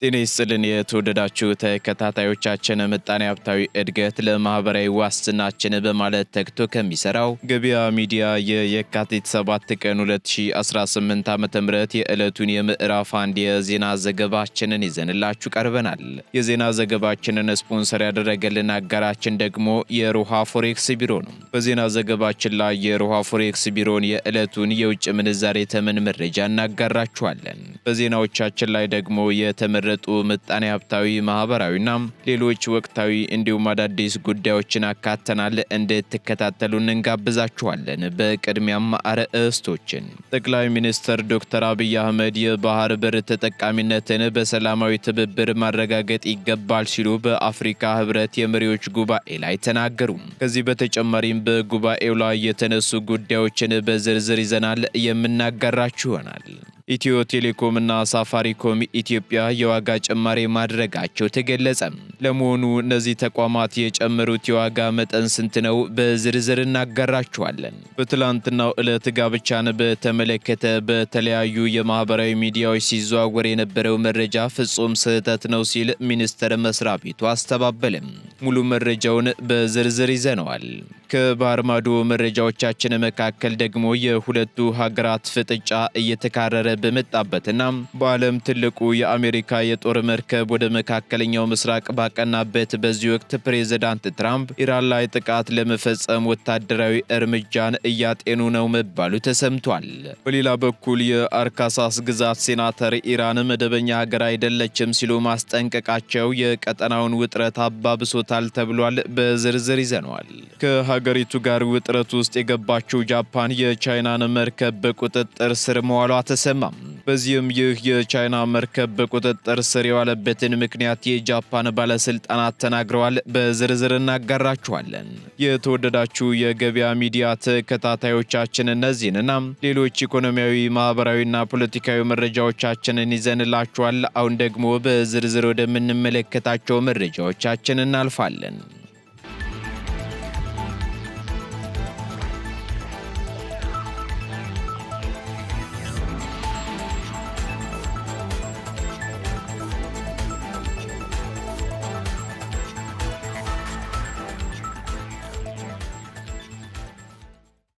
ጤና ይስጥልን የተወደዳችሁ ተከታታዮቻችን ምጣኔ ሀብታዊ እድገት ለማህበራዊ ዋስትናችን በማለት ተግቶ ከሚሰራው ገበያ ሚዲያ የካቲት 7 ቀን 2018 ዓ.ም የዕለቱን የምዕራፍ አንድ የዜና ዘገባችንን ይዘንላችሁ ቀርበናል። የዜና ዘገባችንን ስፖንሰር ያደረገልን አጋራችን ደግሞ የሮሃ ፎሬክስ ቢሮ ነው። በዜና ዘገባችን ላይ የሮሃ ፎሬክስ ቢሮን የዕለቱን የውጭ ምንዛሬ ተመን መረጃ እናጋራችኋለን። በዜናዎቻችን ላይ ደግሞ የተመረጡ ምጣኔ ሀብታዊ ማህበራዊና ሌሎች ወቅታዊ እንዲሁም አዳዲስ ጉዳዮችን አካተናል። እንድትከታተሉን እንጋብዛችኋለን። በቅድሚያም አርዕስቶችን ጠቅላይ ሚኒስትር ዶክተር አብይ አህመድ የባህር በር ተጠቃሚነትን በሰላማዊ ትብብር ማረጋገጥ ይገባል ሲሉ በአፍሪካ ህብረት የመሪዎች ጉባኤ ላይ ተናገሩ። ከዚህ በተጨማሪም በጉባኤው ላይ የተነሱ ጉዳዮችን በዝርዝር ይዘናል የምናጋራችሁ ይሆናል። ኢትዮ ቴሌኮም እና ሳፋሪኮም ኢትዮጵያ የዋጋ ጭማሪ ማድረጋቸው ተገለጸ። ለመሆኑ እነዚህ ተቋማት የጨመሩት የዋጋ መጠን ስንት ነው? በዝርዝር እናጋራችኋለን። በትላንትናው ዕለት ጋብቻን በተመለከተ በተለያዩ የማህበራዊ ሚዲያዎች ሲዘዋወር የነበረው መረጃ ፍጹም ስህተት ነው ሲል ሚኒስቴር መስሪያ ቤቱ አስተባበለም። ሙሉ መረጃውን በዝርዝር ይዘነዋል። ከባህር ማዶ መረጃዎቻችን መካከል ደግሞ የሁለቱ ሀገራት ፍጥጫ እየተካረረ በመጣበትና በዓለም ትልቁ የአሜሪካ የጦር መርከብ ወደ መካከለኛው ምስራቅ ባቀናበት በዚህ ወቅት ፕሬዝዳንት ትራምፕ ኢራን ላይ ጥቃት ለመፈጸም ወታደራዊ እርምጃን እያጤኑ ነው መባሉ ተሰምቷል። በሌላ በኩል የአርካሳስ ግዛት ሴናተር ኢራን መደበኛ ሀገር አይደለችም ሲሉ ማስጠንቀቃቸው የቀጠናውን ውጥረት አባብሶታል ተብሏል። በዝርዝር ይዘነዋል። ከሀገሪቱ ጋር ውጥረት ውስጥ የገባችው ጃፓን የቻይናን መርከብ በቁጥጥር ስር መዋሏ ተሰማ። በዚህም ይህ የቻይና መርከብ በቁጥጥር ስር የዋለበትን ምክንያት የጃፓን ባለስልጣናት ተናግረዋል። በዝርዝር እናጋራችኋለን። የተወደዳችሁ የገበያ ሚዲያ ተከታታዮቻችን እነዚህንና ሌሎች ኢኮኖሚያዊ፣ ማህበራዊና ፖለቲካዊ መረጃዎቻችንን ይዘንላችኋል። አሁን ደግሞ በዝርዝር ወደምንመለከታቸው መረጃዎቻችን እናልፋለን።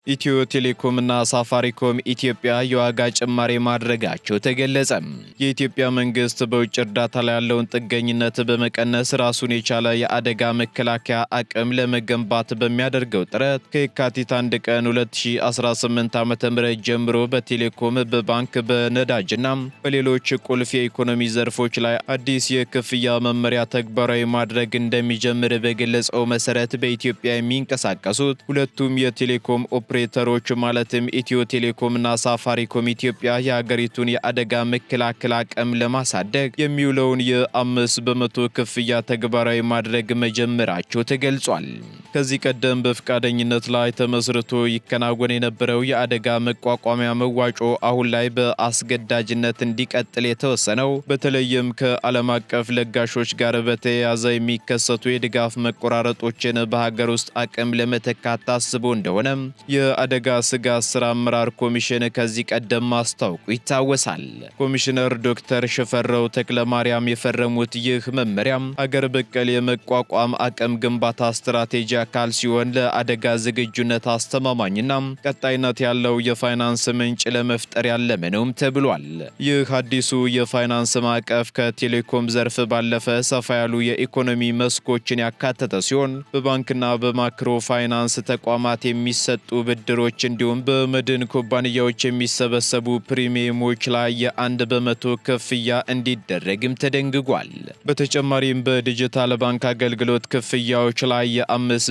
ኢትዮ ቴሌኮም እና ሳፋሪኮም ኢትዮጵያ የዋጋ ጭማሪ ማድረጋቸው ተገለጸ። የኢትዮጵያ መንግስት በውጭ እርዳታ ላይ ያለውን ጥገኝነት በመቀነስ ራሱን የቻለ የአደጋ መከላከያ አቅም ለመገንባት በሚያደርገው ጥረት ከየካቲት 1 ቀን 2018 ዓ.ም ጀምሮ በቴሌኮም፣ በባንክ፣ በነዳጅና በሌሎች ቁልፍ የኢኮኖሚ ዘርፎች ላይ አዲስ የክፍያ መመሪያ ተግባራዊ ማድረግ እንደሚጀምር በገለጸው መሰረት በኢትዮጵያ የሚንቀሳቀሱት ሁለቱም የቴሌኮም ኦፕሬተሮች ማለትም ኢትዮ ቴሌኮም እና ሳፋሪኮም ኢትዮጵያ የሀገሪቱን የአደጋ መከላከል አቅም ለማሳደግ የሚውለውን የ5% ክፍያ ተግባራዊ ማድረግ መጀመራቸው ተገልጿል። ከዚህ ቀደም በፍቃደኝነት ላይ ተመስርቶ ይከናወን የነበረው የአደጋ መቋቋሚያ መዋጮ አሁን ላይ በአስገዳጅነት እንዲቀጥል የተወሰነው በተለይም ከዓለም አቀፍ ለጋሾች ጋር በተያያዘ የሚከሰቱ የድጋፍ መቆራረጦችን በሀገር ውስጥ አቅም ለመተካት ታስቦ እንደሆነ የአደጋ ስጋት ስራ አመራር ኮሚሽን ከዚህ ቀደም ማስታወቁ ይታወሳል። ኮሚሽነር ዶክተር ሽፈራው ተክለማርያም የፈረሙት ይህ መመሪያም ሀገር በቀል የመቋቋም አቅም ግንባታ ስትራቴጂ አካል ሲሆን ለአደጋ ዝግጁነት አስተማማኝና ቀጣይነት ያለው የፋይናንስ ምንጭ ለመፍጠር ያለመ ነውም ተብሏል። ይህ አዲሱ የፋይናንስ ማዕቀፍ ከቴሌኮም ዘርፍ ባለፈ ሰፋ ያሉ የኢኮኖሚ መስኮችን ያካተተ ሲሆን በባንክና በማክሮ ፋይናንስ ተቋማት የሚሰጡ ብድሮች እንዲሁም በመድን ኩባንያዎች የሚሰበሰቡ ፕሪሚየሞች ላይ የ1% ክፍያ እንዲደረግም ተደንግጓል። በተጨማሪም በዲጂታል ባንክ አገልግሎት ክፍያዎች ላይ የ5%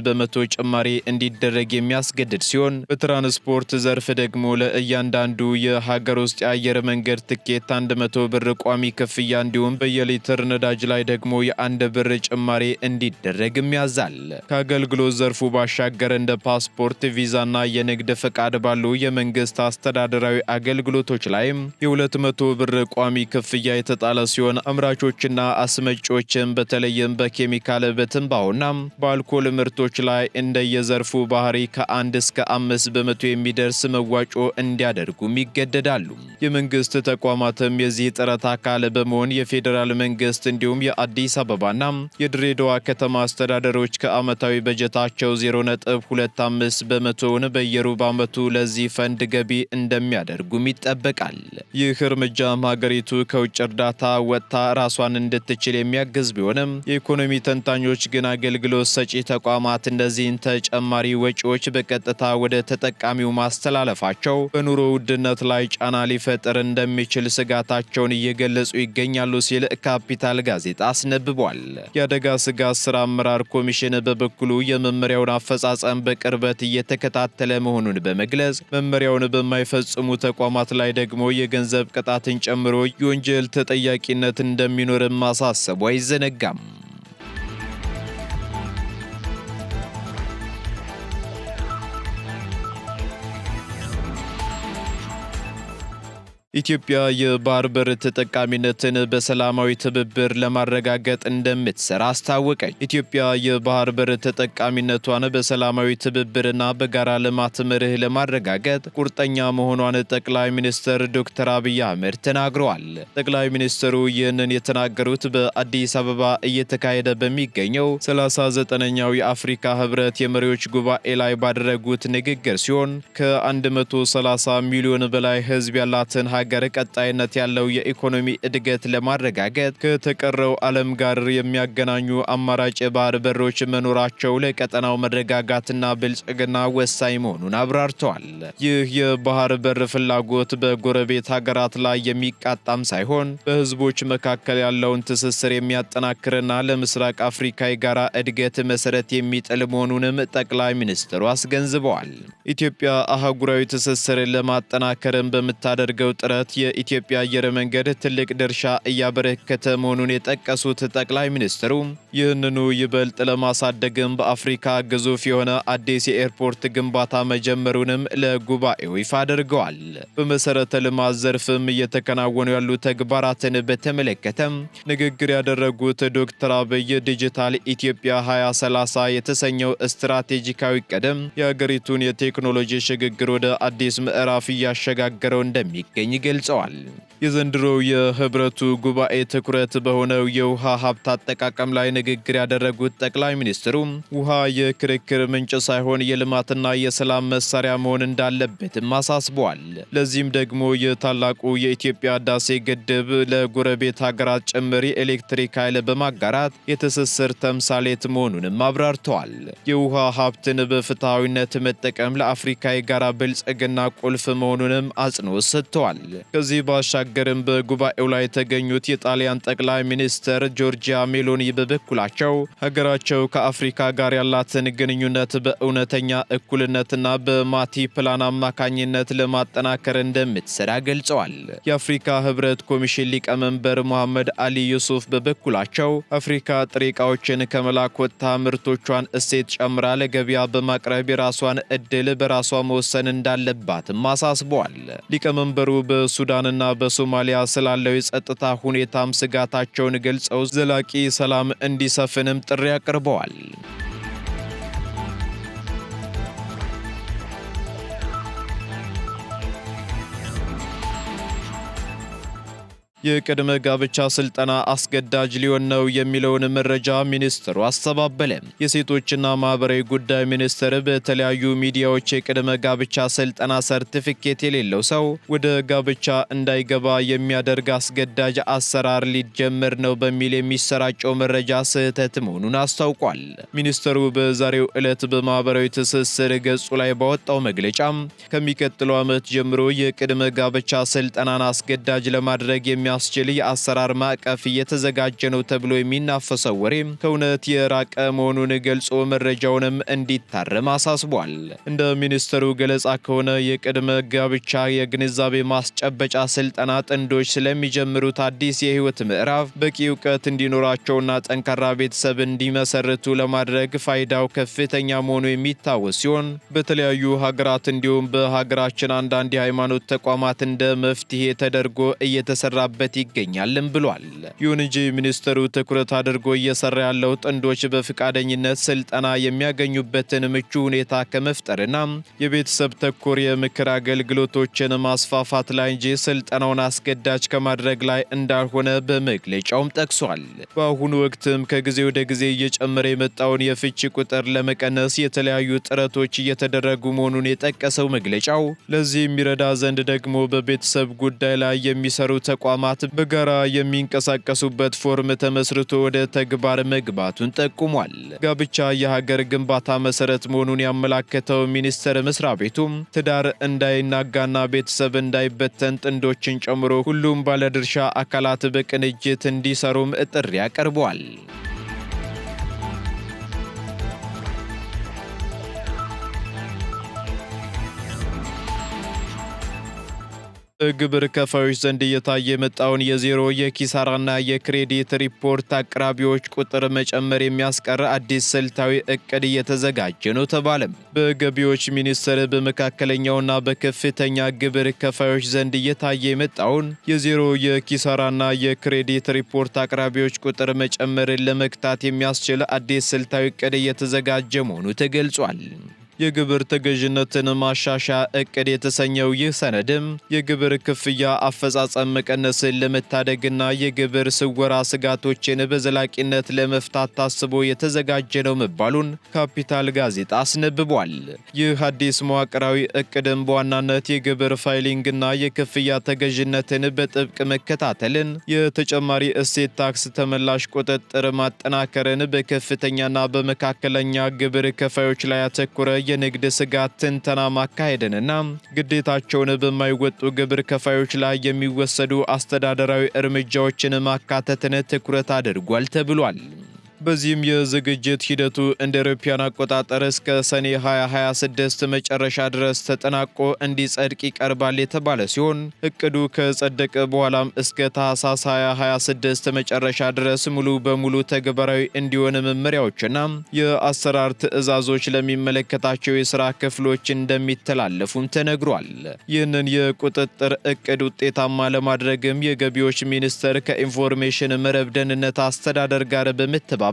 ጭማሪ እንዲደረግ የሚያስገድድ ሲሆን በትራንስፖርት ዘርፍ ደግሞ ለእያንዳንዱ የሀገር ውስጥ የአየር መንገድ ትኬት 100 ብር ቋሚ ክፍያ እንዲሁም በየሊትር ነዳጅ ላይ ደግሞ የ1 ብር ጭማሪ እንዲደረግም ያዛል። ከአገልግሎት ዘርፉ ባሻገር እንደ ፓስፖርት፣ ቪዛና የንግድ ፈቃድ ባሉ የመንግስት አስተዳደራዊ አገልግሎቶች ላይ የ200 ብር ቋሚ ክፍያ የተጣለ ሲሆን አምራቾችና አስመጪዎችም በተለይም በኬሚካል በትንባሆና በአልኮል ምርቶች ላይ እንደየዘርፉ ባህሪ ከ1 እስከ 5 በመቶ የሚደርስ መዋጮ እንዲያደርጉም ይገደዳሉ። የመንግስት ተቋማትም የዚህ ጥረት አካል በመሆን የፌዴራል መንግስት እንዲሁም የአዲስ አበባና የድሬዳዋ ከተማ አስተዳደሮች ከዓመታዊ በጀታቸው 0.25 በመቶውን በየሩብ ዓመቱ ለዚህ ፈንድ ገቢ እንደሚያደርጉም ይጠበቃል። ይህ እርምጃም ሀገሪቱ ከውጭ እርዳታ ወጥታ ራሷን እንድትችል የሚያግዝ ቢሆንም የኢኮኖሚ ተንታኞች ግን አገልግሎት ሰጪ ተቋማት እነዚህን ተጨማሪ ወጪዎች በቀጥታ ወደ ተጠቃሚው ማስተላለፋቸው በኑሮ ውድነት ላይ ጫና ሊፈጥር እንደሚችል ስጋታቸውን እየገለጹ ይገኛሉ ሲል ካፒታል ጋዜጣ አስነብቧል። የአደጋ ስጋት ስራ አመራር ኮሚሽን በበኩሉ የመመሪያውን አፈጻጸም በቅርበት እየተከታተለ መሆኑን በመግለጽ መመሪያውን በማይፈጽሙ ተቋማት ላይ ደግሞ የገንዘብ ቅጣትን ጨምሮ የወንጀል ተጠያቂነት እንደሚኖርም ማሳሰቡ አይዘነጋም። ኢትዮጵያ የባህር በር ተጠቃሚነትን በሰላማዊ ትብብር ለማረጋገጥ እንደምትሰራ አስታወቀች። ኢትዮጵያ የባህር በር ተጠቃሚነቷን በሰላማዊ ትብብርና በጋራ ልማት መርህ ለማረጋገጥ ቁርጠኛ መሆኗን ጠቅላይ ሚኒስትር ዶክተር አብይ አህመድ ተናግረዋል። ጠቅላይ ሚኒስትሩ ይህንን የተናገሩት በአዲስ አበባ እየተካሄደ በሚገኘው 39ኛው የአፍሪካ ህብረት የመሪዎች ጉባኤ ላይ ባደረጉት ንግግር ሲሆን ከ130 ሚሊዮን በላይ ህዝብ ያላትን ሀገር ቀጣይነት ያለው የኢኮኖሚ እድገት ለማረጋገጥ ከተቀረው ዓለም ጋር የሚያገናኙ አማራጭ የባህር በሮች መኖራቸው ለቀጠናው መረጋጋትና ብልጽግና ወሳኝ መሆኑን አብራርተዋል። ይህ የባህር በር ፍላጎት በጎረቤት ሀገራት ላይ የሚቃጣም ሳይሆን በህዝቦች መካከል ያለውን ትስስር የሚያጠናክርና ለምስራቅ አፍሪካ የጋራ እድገት መሰረት የሚጥል መሆኑንም ጠቅላይ ሚኒስትሩ አስገንዝበዋል። ኢትዮጵያ አህጉራዊ ትስስርን ለማጠናከርም በምታደርገው ጥረት የኢትዮጵያ አየር መንገድ ትልቅ ድርሻ እያበረከተ መሆኑን የጠቀሱት ጠቅላይ ሚኒስትሩ ይህንኑ ይበልጥ ለማሳደግም በአፍሪካ ግዙፍ የሆነ አዲስ የኤርፖርት ግንባታ መጀመሩንም ለጉባኤው ይፋ አድርገዋል። በመሰረተ ልማት ዘርፍም እየተከናወኑ ያሉ ተግባራትን በተመለከተም ንግግር ያደረጉት ዶክተር አብይ ዲጂታል ኢትዮጵያ 2030 የተሰኘው ስትራቴጂካዊ ቀደም የሀገሪቱን የቴክኖሎጂ ሽግግር ወደ አዲስ ምዕራፍ እያሸጋገረው እንደሚገኝ ገልጸዋል። የዘንድሮው የህብረቱ ጉባኤ ትኩረት በሆነው የውሃ ሀብት አጠቃቀም ላይ ንግግር ያደረጉት ጠቅላይ ሚኒስትሩ ውሃ የክርክር ምንጭ ሳይሆን የልማትና የሰላም መሳሪያ መሆን እንዳለበትም አሳስበዋል። ለዚህም ደግሞ የታላቁ የኢትዮጵያ ህዳሴ ግድብ ለጎረቤት ሀገራት ጭምር የኤሌክትሪክ ኃይል በማጋራት የትስስር ተምሳሌት መሆኑንም አብራርተዋል። የውሃ ሀብትን በፍትሐዊነት መጠቀም ለአፍሪካ የጋራ ብልጽግና ቁልፍ መሆኑንም አጽንኦት ሰጥተዋል። ከዚህ ባሻገርም በጉባኤው ላይ የተገኙት የጣሊያን ጠቅላይ ሚኒስትር ጆርጂያ ሜሎኒ በበኩላቸው ሀገራቸው ከአፍሪካ ጋር ያላትን ግንኙነት በእውነተኛ እኩልነትና በማቲ ፕላን አማካኝነት ለማጠናከር እንደምትሰራ ገልጸዋል። የአፍሪካ ህብረት ኮሚሽን ሊቀመንበር መሐመድ አሊ ዩሱፍ በበኩላቸው አፍሪካ ጥሬ ዕቃዎችን ከመላክ ወጥታ ምርቶቿን እሴት ጨምራ ለገበያ በማቅረብ የራሷን እድል በራሷ መወሰን እንዳለባትም አሳስበዋል። ሊቀመንበሩ በሱዳንና በሶማሊያ ስላለው የጸጥታ ሁኔታም ስጋታቸውን ገልጸው ዘላቂ ሰላም እንዲሰፍንም ጥሪ አቅርበዋል። የቅድመ ጋብቻ ስልጠና አስገዳጅ ሊሆን ነው የሚለውን መረጃ ሚኒስትሩ አስተባበለ። የሴቶችና ማህበራዊ ጉዳይ ሚኒስትር በተለያዩ ሚዲያዎች የቅድመ ጋብቻ ስልጠና ሰርቲፊኬት የሌለው ሰው ወደ ጋብቻ እንዳይገባ የሚያደርግ አስገዳጅ አሰራር ሊጀመር ነው በሚል የሚሰራጨው መረጃ ስህተት መሆኑን አስታውቋል። ሚኒስትሩ በዛሬው ዕለት በማህበራዊ ትስስር ገጹ ላይ ባወጣው መግለጫ ከሚቀጥለው ዓመት ጀምሮ የቅድመ ጋብቻ ስልጠናን አስገዳጅ ለማድረግ የሚያስችል የአሰራር ማዕቀፍ እየተዘጋጀ ነው ተብሎ የሚናፈሰው ወሬ ከእውነት የራቀ መሆኑን ገልጾ መረጃውንም እንዲታረም አሳስቧል። እንደ ሚኒስትሩ ገለጻ ከሆነ የቅድመ ጋብቻ የግንዛቤ ማስጨበጫ ስልጠና ጥንዶች ስለሚጀምሩት አዲስ የህይወት ምዕራፍ በቂ እውቀት እንዲኖራቸውና ጠንካራ ቤተሰብ እንዲመሰርቱ ለማድረግ ፋይዳው ከፍተኛ መሆኑ የሚታወስ ሲሆን በተለያዩ ሀገራት እንዲሁም በሀገራችን አንዳንድ የሃይማኖት ተቋማት እንደ መፍትሄ ተደርጎ እየተሰራበት ይገኛልም ብሏል። ይሁን እንጂ ሚኒስትሩ ትኩረት አድርጎ እየሰራ ያለው ጥንዶች በፈቃደኝነት ስልጠና የሚያገኙበትን ምቹ ሁኔታ ከመፍጠርና የቤተሰብ ተኮር የምክር አገልግሎቶችን ማስፋፋት ላይ እንጂ ስልጠናውን አስገዳጅ ከማድረግ ላይ እንዳልሆነ በመግለጫውም ጠቅሷል። በአሁኑ ወቅትም ከጊዜ ወደ ጊዜ እየጨመረ የመጣውን የፍቺ ቁጥር ለመቀነስ የተለያዩ ጥረቶች እየተደረጉ መሆኑን የጠቀሰው መግለጫው ለዚህ የሚረዳ ዘንድ ደግሞ በቤተሰብ ጉዳይ ላይ የሚሰሩ ተቋማት በጋራ የሚንቀሳቀሱበት ፎርም ተመስርቶ ወደ ተግባር መግባቱን ጠቁሟል። ጋብቻ የሀገር ግንባታ መሰረት መሆኑን ያመላከተው ሚኒስቴር መስሪያ ቤቱም ትዳር እንዳይናጋና ቤተሰብ እንዳይበተን ጥንዶችን ጨምሮ ሁሉም ባለድርሻ አካላት በቅንጅት እንዲሰሩም ጥሪ አቀርበዋል። ግብር ከፋዮች ዘንድ እየታየ የመጣውን የዜሮ የኪሳራና የክሬዲት ሪፖርት አቅራቢዎች ቁጥር መጨመር የሚያስቀር አዲስ ስልታዊ እቅድ እየተዘጋጀ ነው ተባለም። በገቢዎች ሚኒስቴር በመካከለኛውና በከፍተኛ ግብር ከፋዮች ዘንድ እየታየ የመጣውን የዜሮ የኪሳራና የክሬዲት ሪፖርት አቅራቢዎች ቁጥር መጨመርን ለመግታት የሚያስችል አዲስ ስልታዊ እቅድ እየተዘጋጀ መሆኑ ተገልጿል። የግብር ተገዥነትን ማሻሻያ እቅድ የተሰኘው ይህ ሰነድም የግብር ክፍያ አፈጻጸም መቀነስን ለመታደግና የግብር ስወራ ስጋቶችን በዘላቂነት ለመፍታት ታስቦ የተዘጋጀ ነው መባሉን ካፒታል ጋዜጣ አስነብቧል። ይህ አዲስ መዋቅራዊ እቅድም በዋናነት የግብር ፋይሊንግና የክፍያ ተገዥነትን በጥብቅ መከታተልን፣ የተጨማሪ እሴት ታክስ ተመላሽ ቁጥጥር ማጠናከርን፣ በከፍተኛና በመካከለኛ ግብር ከፋዮች ላይ ያተኮረ የንግድ ስጋት ትንተና ማካሄድንና ግዴታቸውን በማይወጡ ግብር ከፋዮች ላይ የሚወሰዱ አስተዳደራዊ እርምጃዎችን ማካተትን ትኩረት አድርጓል ተብሏል። በዚህም የዝግጅት ሂደቱ እንደ አውሮፓውያን አቆጣጠር እስከ ሰኔ 2026 መጨረሻ ድረስ ተጠናቆ እንዲጸድቅ ይቀርባል የተባለ ሲሆን እቅዱ ከጸደቀ በኋላም እስከ ታህሳስ 2026 መጨረሻ ድረስ ሙሉ በሙሉ ተግባራዊ እንዲሆን መመሪያዎችና የአሰራር ትዕዛዞች ለሚመለከታቸው የሥራ ክፍሎች እንደሚተላለፉም ተነግሯል። ይህንን የቁጥጥር እቅድ ውጤታማ ለማድረግም የገቢዎች ሚኒስቴር ከኢንፎርሜሽን መረብ ደህንነት አስተዳደር ጋር በመተባበር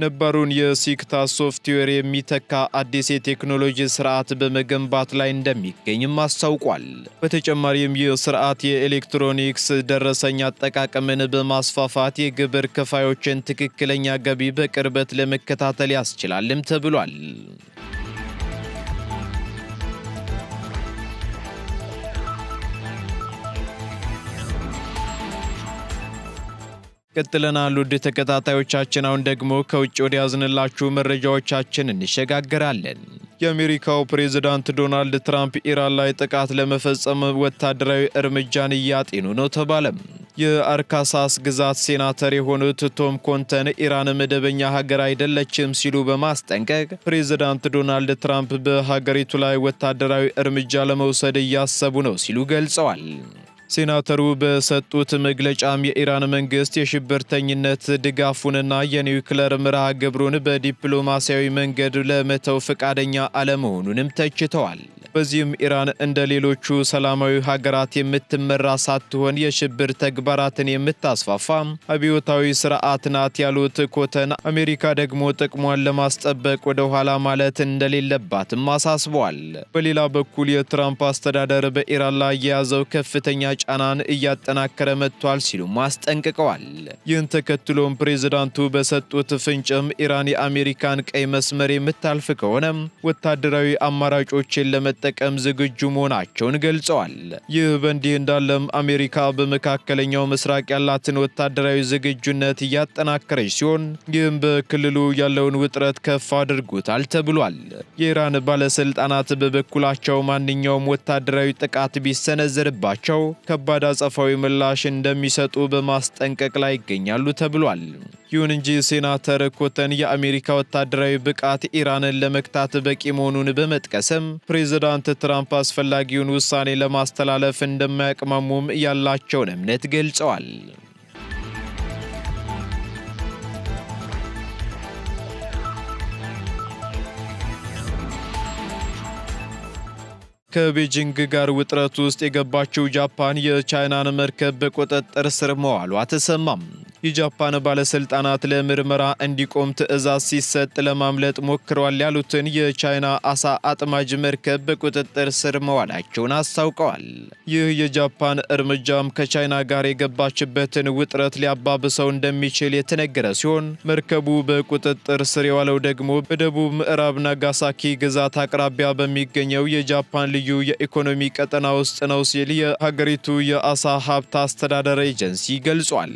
ነባሩን የሲክታ ሶፍትዌር የሚተካ አዲስ የቴክኖሎጂ ስርዓት በመገንባት ላይ እንደሚገኝም አስታውቋል። በተጨማሪም ይህ ስርዓት የኤሌክትሮኒክስ ደረሰኝ አጠቃቀምን በማስፋፋት የግብር ከፋዮችን ትክክለኛ ገቢ በቅርበት ለመከታተል ያስችላልም ተብሏል። ቀጥለናል ውድ ተከታታዮቻችን። አሁን ደግሞ ከውጭ ወደ ያዝንላችሁ መረጃዎቻችን እንሸጋገራለን። የአሜሪካው ፕሬዝዳንት ዶናልድ ትራምፕ ኢራን ላይ ጥቃት ለመፈጸም ወታደራዊ እርምጃን እያጤኑ ነው ተባለም። የአርካሳስ ግዛት ሴናተር የሆኑት ቶም ኮንተን ኢራን መደበኛ ሀገር አይደለችም ሲሉ በማስጠንቀቅ ፕሬዝዳንት ዶናልድ ትራምፕ በሀገሪቱ ላይ ወታደራዊ እርምጃ ለመውሰድ እያሰቡ ነው ሲሉ ገልጸዋል። ሴናተሩ በሰጡት መግለጫም የኢራን መንግስት የሽብርተኝነት ድጋፉንና የኒውክለር መርሃ ግብሩን በዲፕሎማሲያዊ መንገድ ለመተው ፈቃደኛ አለመሆኑንም ተችተዋል። በዚህም ኢራን እንደ ሌሎቹ ሰላማዊ ሀገራት የምትመራ ሳትሆን የሽብር ተግባራትን የምታስፋፋ አብዮታዊ ስርዓት ናት ያሉት ኮተን አሜሪካ ደግሞ ጥቅሟን ለማስጠበቅ ወደ ኋላ ማለት እንደሌለባትም አሳስበዋል። በሌላ በኩል የትራምፕ አስተዳደር በኢራን ላይ የያዘው ከፍተኛ ጫናን እያጠናከረ መጥቷል ሲሉም አስጠንቅቀዋል። ይህን ተከትሎም ፕሬዝዳንቱ በሰጡት ፍንጭም ኢራን የአሜሪካን ቀይ መስመር የምታልፍ ከሆነ ወታደራዊ አማራጮችን ለመጠቀም ለመጠቀም ዝግጁ መሆናቸውን ገልጸዋል። ይህ በእንዲህ እንዳለም አሜሪካ በመካከለኛው ምስራቅ ያላትን ወታደራዊ ዝግጁነት እያጠናከረች ሲሆን ይህም በክልሉ ያለውን ውጥረት ከፍ አድርጎታል ተብሏል። የኢራን ባለስልጣናት በበኩላቸው ማንኛውም ወታደራዊ ጥቃት ቢሰነዘርባቸው ከባድ አጸፋዊ ምላሽ እንደሚሰጡ በማስጠንቀቅ ላይ ይገኛሉ ተብሏል። ይሁን እንጂ ሴናተር ኮተን የአሜሪካ ወታደራዊ ብቃት ኢራንን ለመክታት በቂ መሆኑን በመጥቀስም ፕሬዝዳንት ትራምፕ አስፈላጊውን ውሳኔ ለማስተላለፍ እንደማያቅማሙም ያላቸውን እምነት ገልጸዋል። ከቤጂንግ ጋር ውጥረት ውስጥ የገባችው ጃፓን የቻይናን መርከብ በቁጥጥር ስር መዋሏ ተሰማም። የጃፓን ባለስልጣናት ለምርመራ እንዲቆም ትዕዛዝ ሲሰጥ ለማምለጥ ሞክረዋል ያሉትን የቻይና አሳ አጥማጅ መርከብ በቁጥጥር ስር መዋላቸውን አስታውቀዋል። ይህ የጃፓን እርምጃም ከቻይና ጋር የገባችበትን ውጥረት ሊያባብሰው እንደሚችል የተነገረ ሲሆን መርከቡ በቁጥጥር ስር የዋለው ደግሞ በደቡብ ምዕራብ ናጋሳኪ ግዛት አቅራቢያ በሚገኘው የጃፓን ልዩ የኢኮኖሚ ቀጠና ውስጥ ነው ሲል የሀገሪቱ የአሳ ሀብት አስተዳደር ኤጀንሲ ገልጿል።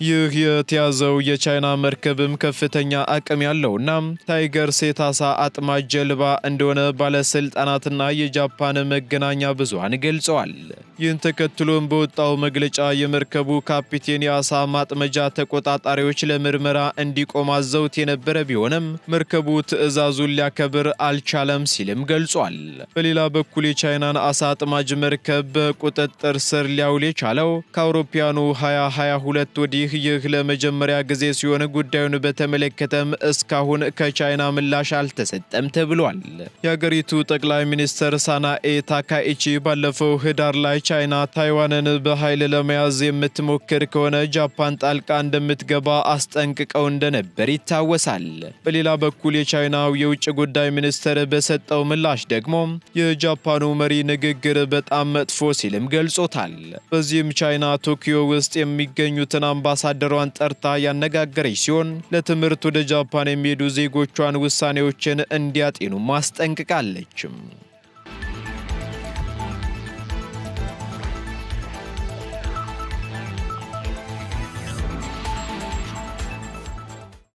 ይህ የተያዘው የቻይና መርከብም ከፍተኛ አቅም ያለውና ታይገር ሴት አሳ አጥማጅ ጀልባ እንደሆነ ባለስልጣናትና የጃፓን መገናኛ ብዙሃን ገልጸዋል። ይህን ተከትሎም በወጣው መግለጫ የመርከቡ ካፒቴን የአሳ ማጥመጃ ተቆጣጣሪዎች ለምርመራ እንዲቆም አዘውት የነበረ ቢሆንም መርከቡ ትዕዛዙን ሊያከብር አልቻለም ሲልም ገልጿል። በሌላ በኩል የቻይናን አሳ አጥማጅ መርከብ በቁጥጥር ስር ሊያውል የቻለው ከአውሮፓውያኑ 2022 ወዲህ ይህ ለመጀመሪያ ጊዜ ሲሆን ጉዳዩን በተመለከተም እስካሁን ከቻይና ምላሽ አልተሰጠም ተብሏል። የሀገሪቱ ጠቅላይ ሚኒስትር ሳናኤ ታካኢቺ ባለፈው ህዳር ላይ ቻይና ታይዋንን በኃይል ለመያዝ የምትሞክር ከሆነ ጃፓን ጣልቃ እንደምትገባ አስጠንቅቀው እንደነበር ይታወሳል። በሌላ በኩል የቻይናው የውጭ ጉዳይ ሚኒስትር በሰጠው ምላሽ ደግሞ የጃፓኑ መሪ ንግግር በጣም መጥፎ ሲልም ገልጾታል። በዚህም ቻይና ቶኪዮ ውስጥ የሚገኙትን አምባሳደሯን ጠርታ ያነጋገረች ሲሆን ለትምህርት ወደ ጃፓን የሚሄዱ ዜጎቿን ውሳኔዎችን እንዲያጤኑ ማስጠንቅቃለች።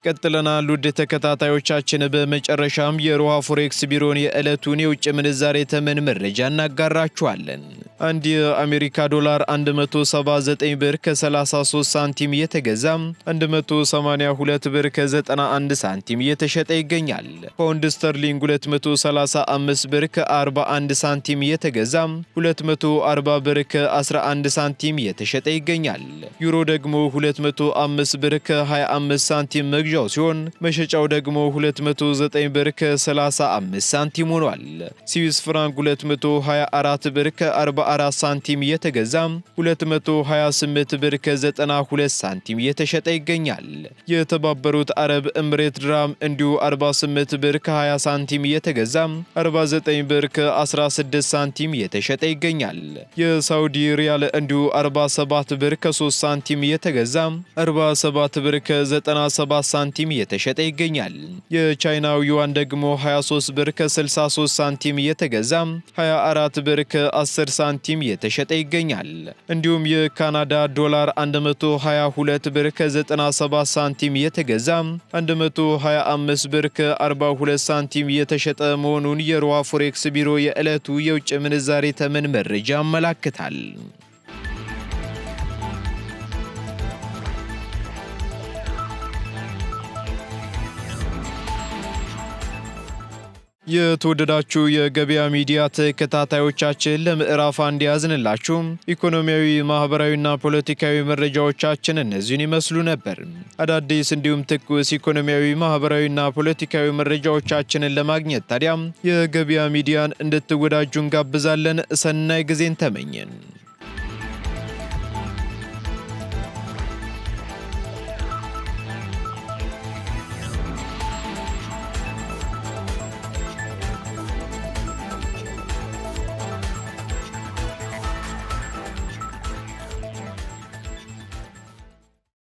ቀጥለናል ውድ ተከታታዮቻችን። በመጨረሻም የሮሃ ፎሬክስ ቢሮን የዕለቱን የውጭ ምንዛሬ ተመን መረጃ እናጋራችኋለን። አንድ የአሜሪካ ዶላር 179 ብር ከ33 ሳንቲም እየተገዛ 182 ብር ከ91 ሳንቲም እየተሸጠ ይገኛል። ፓውንድ ስተርሊንግ 235 ብር ከ41 ሳንቲም እየተገዛ 240 ብር ከ11 ሳንቲም እየተሸጠ ይገኛል። ዩሮ ደግሞ 205 ብር ከ25 ሳንቲም መግዣው ሲሆን መሸጫው ደግሞ 209 ብር ከ35 ሳንቲም ሆኗል። ስዊስ ፍራንክ 224 ብር ከ44 ሳንቲም እየተገዛ 228 ብር ከ92 ሳንቲም እየተሸጠ ይገኛል። የተባበሩት አረብ ኤምሬት ድራም እንዲሁ 48 ብር ከ20 ሳንቲም እየተገዛ 49 ብር ከ16 ሳንቲም እየተሸጠ ይገኛል። የሳውዲ ሪያል እንዲሁ 47 ብር ከ3 ሳንቲም እየተገዛ 47 ብር ከ97 ሳንቲም እየተሸጠ ይገኛል። የቻይናው ዩዋን ደግሞ 23 ብር ከ63 ሳንቲም እየተገዛ 24 ብር ከ10 ሳንቲም እየተሸጠ ይገኛል። እንዲሁም የካናዳ ዶላር 122 ብር ከ97 ሳንቲም እየተገዛ 125 ብር ከ42 ሳንቲም እየተሸጠ መሆኑን የሮሃ ፎሬክስ ቢሮ የዕለቱ የውጭ ምንዛሬ ተመን መረጃ ያመላክታል። የተወደዳችሁ የገበያ ሚዲያ ተከታታዮቻችን ለምዕራፍ አንድ ያዝንላችሁ ኢኮኖሚያዊ፣ ማህበራዊና ፖለቲካዊ መረጃዎቻችን እነዚህን ይመስሉ ነበር። አዳዲስ እንዲሁም ትኩስ ኢኮኖሚያዊ፣ ማህበራዊና ፖለቲካዊ መረጃዎቻችንን ለማግኘት ታዲያ የገበያ ሚዲያን እንድትወዳጁ እንጋብዛለን። ሰናይ ጊዜን ተመኘን።